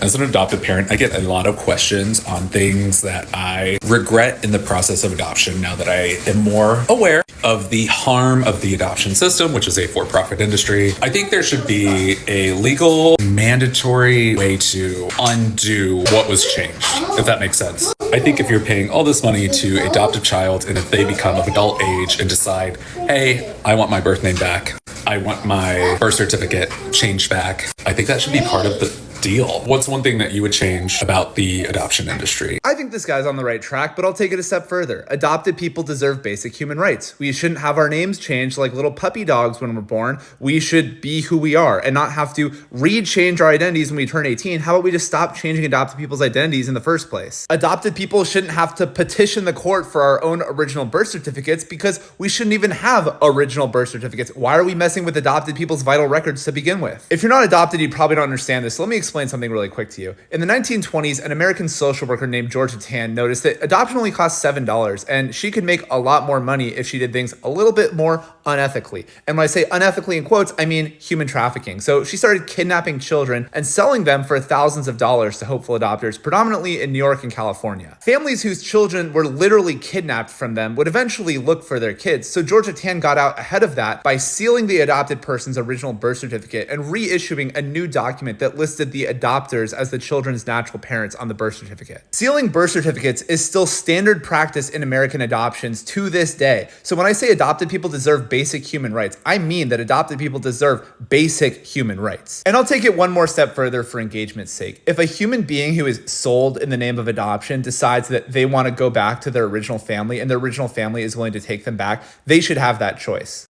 As an adoptive parent, I get a lot of questions on things that I regret in the process of adoption now that I am more aware of the harm of the adoption system, which is a for-profit industry. I think there should be a legal, mandatory way to undo what was changed, if that makes sense. I think if you're paying all this money to adopt a child and if they become of adult age and decide, hey, I want my birth name back, I want my birth certificate changed back, I think that should be part of the deal. What's one thing that you would change about the adoption industry? I think this guy's on the right track, but I'll take it a step further. Adopted people deserve basic human rights. We shouldn't have our names changed like little puppy dogs when we're born. We should be who we are and not have to re-change our identities when we turn 18. How about we just stop changing adopted people's identities in the first place? Adopted people shouldn't have to petition the court for our own original birth certificates because we shouldn't even have original birth certificates. Why are we messing with adopted people's vital records to begin with? If you're not adopted, you probably don't understand this. So let me explain something really quick to you. In the 1920s, an American social worker named Georgia Tan noticed that adoption only cost $7 and she could make a lot more money if she did things a little bit more unethically. And when I say unethically in quotes, I mean human trafficking. So she started kidnapping children and selling them for thousands of dollars to hopeful adopters, predominantly in New York and California. Families whose children were literally kidnapped from them would eventually look for their kids. So Georgia Tan got out ahead of that by sealing the adopted person's original birth certificate and reissuing a new document that listed the adopters as the children's natural parents on the birth certificate. Sealing birth certificates is still standard practice in American adoptions to this day. So when I say adopted people deserve basic human rights, I mean that adopted people deserve basic human rights. And I'll take it one more step further for engagement's sake. If a human being who is sold in the name of adoption decides that they want to go back to their original family and their original family is willing to take them back, they should have that choice.